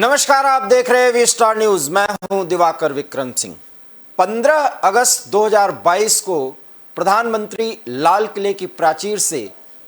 नमस्कार, आप देख रहे हैं वी स्टार न्यूज। मैं हूं दिवाकर विक्रम सिंह। 15 अगस्त 2022 को प्रधानमंत्री लाल किले की प्राचीर से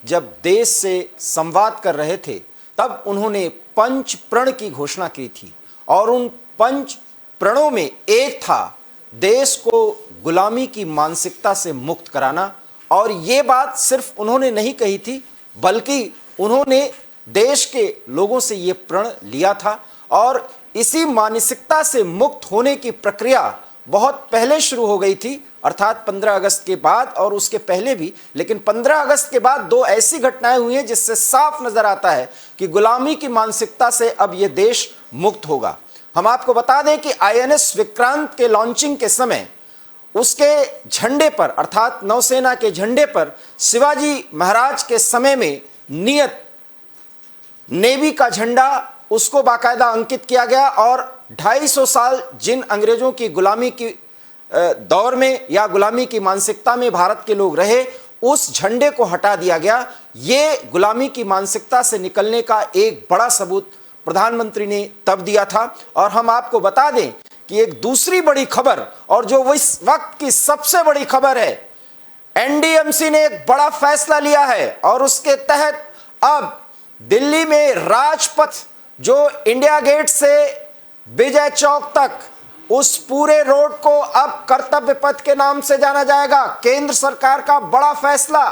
जब देश से संवाद कर रहे थे, तब उन्होंने पंच प्रण की घोषणा की थी और उन पंच प्रणों में एक था देश को गुलामी की मानसिकता से मुक्त कराना। और ये बात सिर्फ उन्होंने नहीं कही थी, बल्कि उन्होंने देश के लोगों से ये प्रण लिया था और इसी मानसिकता से मुक्त होने की प्रक्रिया बहुत पहले शुरू हो गई थी, अर्थात 15 अगस्त के बाद और उसके पहले भी। लेकिन 15 अगस्त के बाद दो ऐसी घटनाएं हुई हैं जिससे साफ नजर आता है कि गुलामी की मानसिकता से अब यह देश मुक्त होगा। हम आपको बता दें कि आईएनएस विक्रांत के लॉन्चिंग के समय उसके झंडे पर, अर्थात नौसेना के झंडे पर शिवाजी महाराज के समय में नियत नेवी का झंडा, उसको बाकायदा अंकित किया गया और 250 साल जिन अंग्रेजों की गुलामी की दौर में या गुलामी की मानसिकता में भारत के लोग रहे, उस झंडे को हटा दिया गया। ये गुलामी की मानसिकता से निकलने का एक बड़ा सबूत प्रधानमंत्री ने तब दिया था। और हम आपको बता दें कि एक दूसरी बड़ी खबर, और जो इस वक्त की सबसे बड़ी खबर है, एनडीएमसी ने एक बड़ा फैसला लिया है और उसके तहत अब दिल्ली में राजपथ, जो इंडिया गेट से विजय चौक तक, उस पूरे रोड को अब कर्तव्य पथ के नाम से जाना जाएगा। केंद्र सरकार का बड़ा फैसला,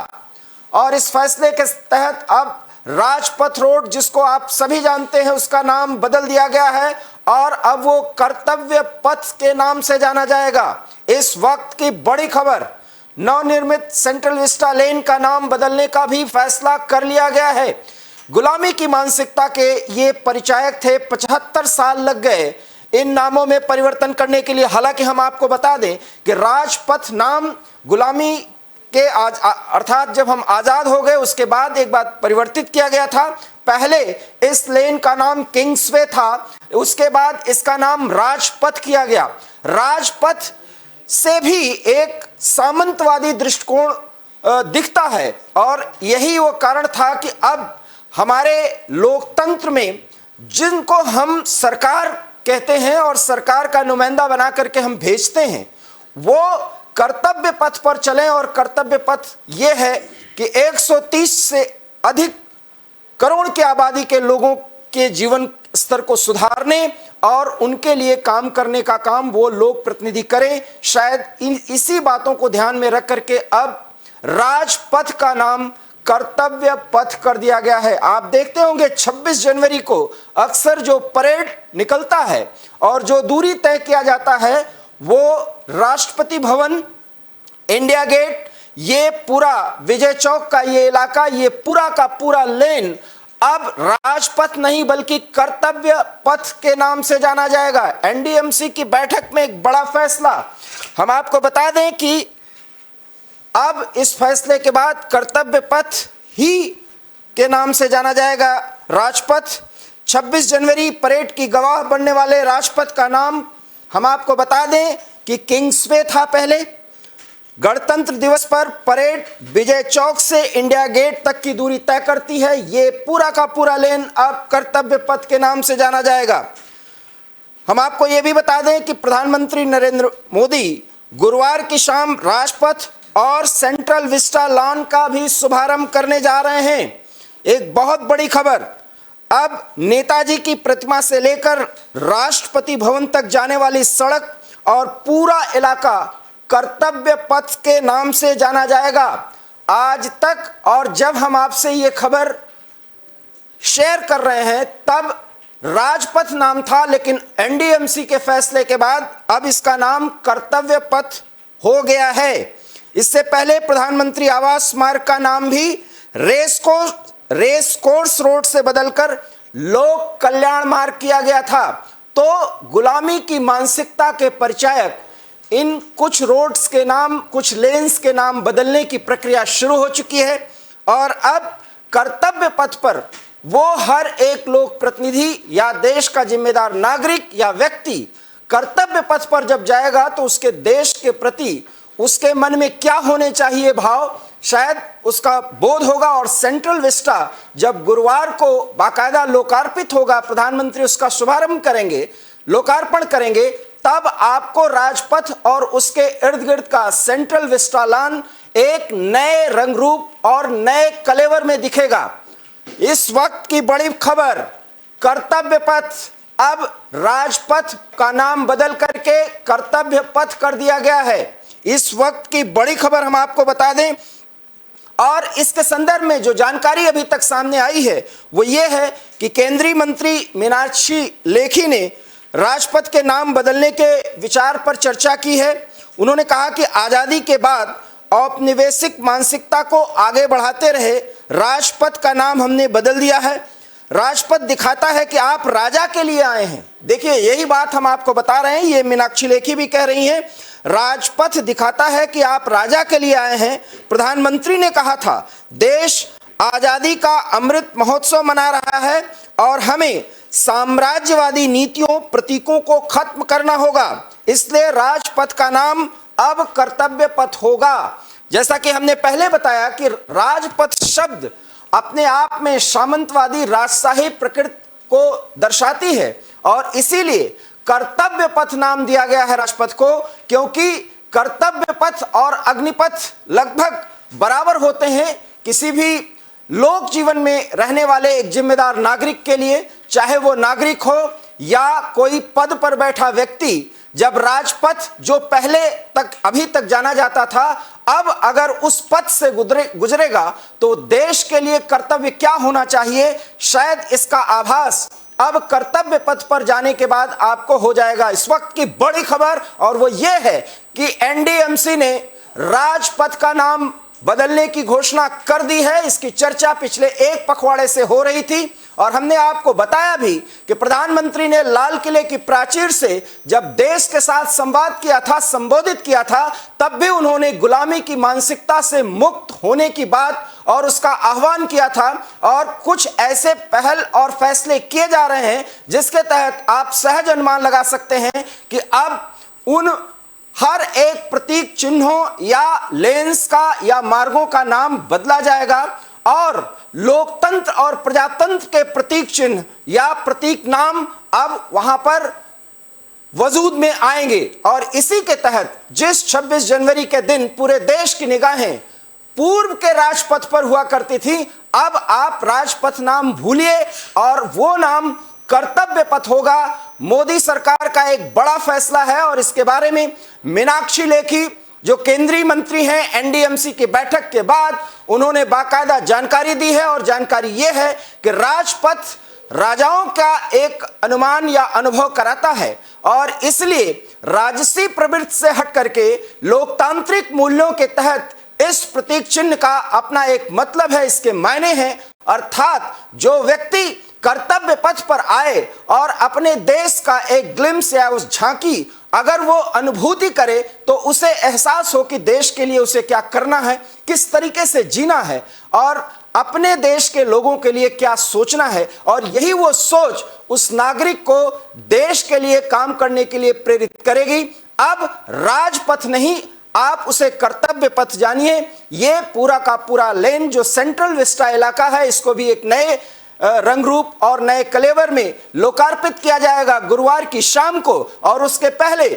और इस फैसले के तहत अब राजपथ रोड, जिसको आप सभी जानते हैं, उसका नाम बदल दिया गया है और अब वो कर्तव्य पथ के नाम से जाना जाएगा। इस वक्त की बड़ी खबर, नवनिर्मित सेंट्रल विस्टा लेन का नाम बदलने का भी फैसला कर लिया गया है। गुलामी की मानसिकता के ये परिचायक थे, 75 साल लग गए इन नामों में परिवर्तन करने के लिए। हालांकि हम आपको बता दें कि राजपथ नाम गुलामी के अर्थात जब हम आजाद हो गए उसके बाद एक बार परिवर्तित किया गया था। पहले इस लेन का नाम किंग्सवे था, उसके बाद इसका नाम राजपथ किया गया। राजपथ से भी एक सामंतवादी दृष्टिकोण दिखता है और यही वो कारण था कि अब हमारे लोकतंत्र में, जिनको हम सरकार कहते हैं और सरकार का नुमाइंदा बना करके हम भेजते हैं, वो कर्तव्य पथ पर चलें। और कर्तव्य पथ ये है कि 130 से अधिक करोड़ की आबादी के लोगों के जीवन स्तर को सुधारने और उनके लिए काम करने का काम वो लोक प्रतिनिधि करें। शायद इसी बातों को ध्यान में रख करके अब राजपथ का नाम कर्तव्य पथ कर दिया गया है। आप देखते होंगे 26 जनवरी को अक्सर जो परेड निकलता है और जो दूरी तय किया जाता है, वो राष्ट्रपति भवन, इंडिया गेट, ये पूरा विजय चौक का ये इलाका, ये पूरा का पूरा लेन अब राजपथ नहीं बल्कि कर्तव्य पथ के नाम से जाना जाएगा। एनडीएमसी की बैठक में एक बड़ा फैसला, हम आपको बता दें कि अब इस फैसले के बाद कर्तव्य पथ ही के नाम से जाना जाएगा राजपथ। 26 जनवरी परेड की गवाह बनने वाले राजपथ का नाम हम आपको बता दें कि किंग्सवे था पहले। गणतंत्र दिवस पर परेड विजय चौक से इंडिया गेट तक की दूरी तय करती है। ये पूरा का पूरा लेन अब कर्तव्य पथ के नाम से जाना जाएगा। हम आपको ये भी बता दें कि प्रधानमंत्री नरेंद्र मोदी गुरुवार की शाम राजपथ और सेंट्रल विस्टा लॉन का भी शुभारंभ करने जा रहे हैं। एक बहुत बड़ी खबर, अब नेताजी की प्रतिमा से लेकर राष्ट्रपति भवन तक जाने वाली सड़क और पूरा इलाका कर्तव्य पथ के नाम से जाना जाएगा। आज तक, और जब हम आपसे ये खबर शेयर कर रहे हैं, तब राजपथ नाम था, लेकिन एनडीएमसी के फैसले के बाद अब इसका नाम कर्तव्य पथ हो गया है। इससे पहले प्रधानमंत्री आवास मार्ग का नाम भी रेस कोर्स रोड से बदलकर लोक कल्याण मार्ग किया गया था। तो गुलामी की मानसिकता के परिचायक इन कुछ रोड्स के नाम, कुछ लेन्स के नाम बदलने की प्रक्रिया शुरू हो चुकी है और अब कर्तव्य पथ पर वो हर एक लोक प्रतिनिधि या देश का जिम्मेदार नागरिक या व्यक्ति कर्तव्य पथ पर जब जाएगा तो उसके देश के प्रति उसके मन में क्या होने चाहिए भाव, शायद उसका बोध होगा। और सेंट्रल विस्टा जब गुरुवार को बाकायदा लोकार्पित होगा, प्रधानमंत्री उसका शुभारंभ करेंगे, लोकार्पण करेंगे, तब आपको राजपथ और उसके इर्द गिर्द का सेंट्रल विस्टा लॉन एक नए रंग रूप और नए कलेवर में दिखेगा। इस वक्त की बड़ी खबर, कर्तव्य पथ अब राजपथ का नाम बदल करके कर्तव्य पथ कर दिया गया है। इस वक्त की बड़ी खबर हम आपको बता दें, और इसके संदर्भ में जो जानकारी अभी तक सामने आई है वो ये है कि केंद्रीय मंत्री मीनाक्षी लेखी ने राजपथ के नाम बदलने के विचार पर चर्चा की है। उन्होंने कहा कि आज़ादी के बाद औपनिवेशिक मानसिकता को आगे बढ़ाते रहे राजपथ का नाम हमने बदल दिया है। राजपथ दिखाता है कि आप राजा के लिए आए हैं। देखिए, यही बात हम आपको बता रहे हैं, ये मीनाक्षी लेखी भी कह रही हैं। राजपथ दिखाता है कि आप राजा के लिए आए हैं। प्रधानमंत्री ने कहा था, देश आज़ादी का अमृत महोत्सव मना रहा है और हमें साम्राज्यवादी नीतियों प्रतीकों को खत्म करना होगा, इसलिए राजपथ का नाम अब कर्तव्य पथ होगा। जैसा कि हमने पहले बताया कि राजपथ शब्द अपने आप में सामंतवादी राजशाही प्रकृति को दर्शाती है और इसीलिए कर्तव्य पथ नाम दिया गया है राजपथ को, क्योंकि कर्तव्य पथ और अग्निपथ लगभग बराबर होते हैं। किसी भी लोक जीवन में रहने वाले एक जिम्मेदार नागरिक के लिए, चाहे वो नागरिक हो या कोई पद पर बैठा व्यक्ति, जब राजपथ जो पहले तक अभी तक जाना जाता था, अब अगर उस पथ से गुजरेगा तो देश के लिए कर्तव्य क्या होना चाहिए, शायद इसका आभास अब कर्तव्य पथ पर जाने के बाद आपको हो जाएगा। इस वक्त की बड़ी खबर और वो ये है कि एनडीएमसी ने राजपथ का नाम बदलने की घोषणा कर दी है। इसकी चर्चा पिछले एक पखवाड़े से हो रही थी और हमने आपको बताया भी कि प्रधानमंत्री ने लाल किले की प्राचीर से जब देश के साथ संवाद किया था, संबोधित किया था, तब भी उन्होंने गुलामी की मानसिकता से मुक्त होने की बात और उसका आह्वान किया था। और कुछ ऐसे पहल और फैसले किए जा रहे हैं जिसके तहत आप सहज अनुमान लगा सकते हैं कि अब उन हर एक प्रतीक चिन्हों या लेंस का या मार्गों का नाम बदला जाएगा और लोकतंत्र और प्रजातंत्र के प्रतीक चिन्ह या प्रतीक नाम अब वहां पर वजूद में आएंगे। और इसी के तहत जिस 26 जनवरी के दिन पूरे देश की निगाहें पूर्व के राजपथ पर हुआ करती थी, अब आप राजपथ नाम भूलिए और वो नाम कर्तव्य पथ होगा। मोदी सरकार का एक बड़ा फैसला है और इसके बारे में मीनाक्षी लेखी जो केंद्रीय मंत्री हैं, एनडीएमसी की बैठक के बाद उन्होंने बाकायदा जानकारी दी है और जानकारी यह है कि राजपथ राजाओं का एक अनुमान या अनुभव कराता है और इसलिए राजसी प्रवृत्ति से हट करके लोकतांत्रिक मूल्यों के तहत इस प्रतीक चिन्ह का अपना एक मतलब है, इसके मायने हैं। अर्थात जो व्यक्ति कर्तव्य पथ पर आए और अपने देश का एक ग्लिम्स या उस झांकी अगर वो अनुभूति करे तो उसे एहसास हो कि देश के लिए उसे क्या करना है, किस तरीके से जीना है और अपने देश के लोगों के लिए क्या सोचना है। और यही वो सोच उस नागरिक को देश के लिए काम करने के लिए प्रेरित करेगी। अब राजपथ नहीं, आप उसे कर्तव्य पथ जानिए। ये पूरा का पूरा लेन जो सेंट्रल विस्टा इलाका है, इसको भी एक नए रंग रूप और नए कलेवर में लोकार्पित किया जाएगा गुरुवार की शाम को। और उसके पहले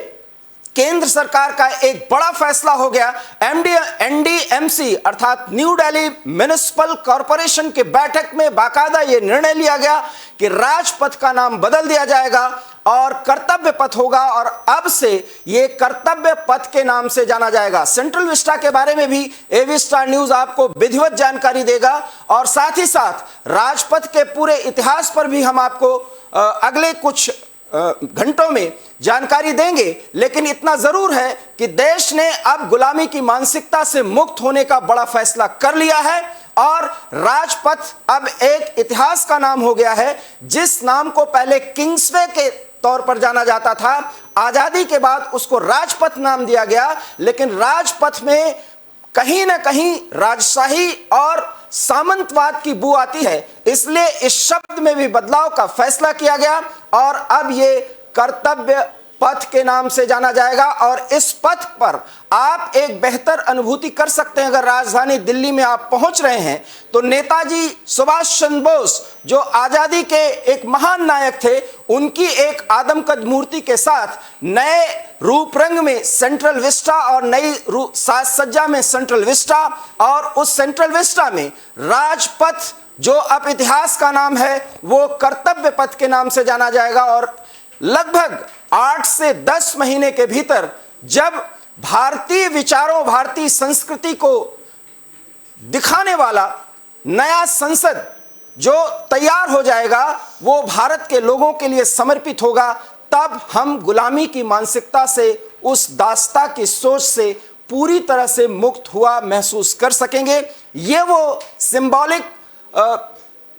केंद्र सरकार का एक बड़ा फैसला हो गया। एनडीएमसी अर्थात न्यू दिल्ली म्युनिसिपल कॉरपोरेशन की बैठक में बाकायदा यह निर्णय लिया गया कि राजपथ का नाम बदल दिया जाएगा और कर्तव्य पथ होगा और अब से ये कर्तव्य पथ के नाम से जाना जाएगा। सेंट्रल विस्टा के बारे में भी एवी स्टार न्यूज आपको विधिवत जानकारी देगा और साथ ही साथ राजपथ के पूरे इतिहास पर भी हम आपको अगले कुछ घंटों में जानकारी देंगे। लेकिन इतना जरूर है कि देश ने अब गुलामी की मानसिकता से मुक्त होने का बड़ा फैसला कर लिया है और राजपथ अब एक इतिहास का नाम हो गया है। जिस नाम को पहले किंग्सवे के तौर पर जाना जाता था, आजादी के बाद उसको राजपथ नाम दिया गया, लेकिन राजपथ में कहीं ना कहीं राजशाही और सामंतवाद की बू आती है, इसलिए इस शब्द में भी बदलाव का फैसला किया गया और अब ये कर्तव्य पथ के नाम से जाना जाएगा। और इस पथ पर आप एक बेहतर अनुभूति कर सकते हैं। अगर राजधानी दिल्ली में आप पहुंच रहे हैं तो नेताजी सुभाष चंद्र बोस, जो आजादी के एक महान नायक थे, उनकी एक आदमकद मूर्ति के साथ नए रूप रंग में सेंट्रल विस्टा और नई साज सज्जा में सेंट्रल विस्टा, और उस सेंट्रल विस्टा में राजपथ, जो अब इतिहास का नाम है, वो कर्तव्य पथ के नाम से जाना जाएगा। और लगभग 8 से 10 महीने के भीतर जब भारतीय विचारों, भारतीय संस्कृति को दिखाने वाला नया संसद जो तैयार हो जाएगा, वो भारत के लोगों के लिए समर्पित होगा। तब हम गुलामी की मानसिकता से, उस दास्ता की सोच से पूरी तरह से मुक्त हुआ महसूस कर सकेंगे। ये वो सिंबॉलिक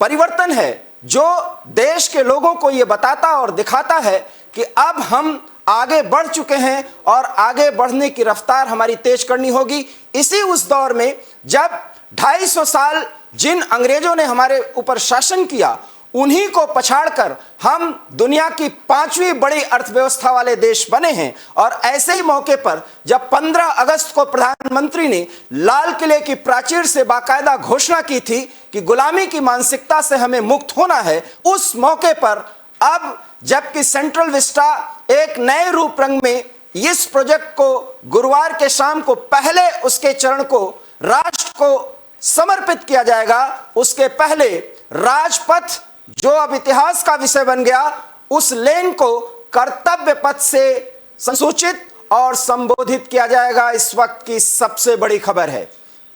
परिवर्तन है जो देश के लोगों को ये बताता और दिखाता है कि अब हम आगे बढ़ चुके हैं और आगे बढ़ने की रफ्तार हमारी तेज करनी होगी। इसी उस दौर में जब 250 साल जिन अंग्रेजों ने हमारे ऊपर शासन किया, उन्हीं को पछाड़कर हम दुनिया की 5वीं बड़ी अर्थव्यवस्था वाले देश बने हैं। और ऐसे ही मौके पर जब 15 अगस्त को प्रधानमंत्री ने लाल किले की प्राचीर से बाकायदा घोषणा की थी कि गुलामी की मानसिकता से हमें मुक्त होना है, उस मौके पर अब जबकि सेंट्रल विस्टा एक नए रूप रंग में इस प्रोजेक्ट को गुरुवार के शाम को पहले उसके चरण को राष्ट्र को समर्पित किया जाएगा, उसके पहले राजपथ, जो अब इतिहास का विषय बन गया, उस लेन को कर्तव्य पथ से संसूचित और संबोधित किया जाएगा। इस वक्त की सबसे बड़ी खबर है।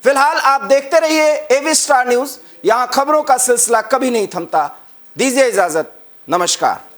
फिलहाल आप देखते रहिए एबी स्टार न्यूज, यहां खबरों का सिलसिला कभी नहीं थमता। दीजिए इजाजत, नमस्कार।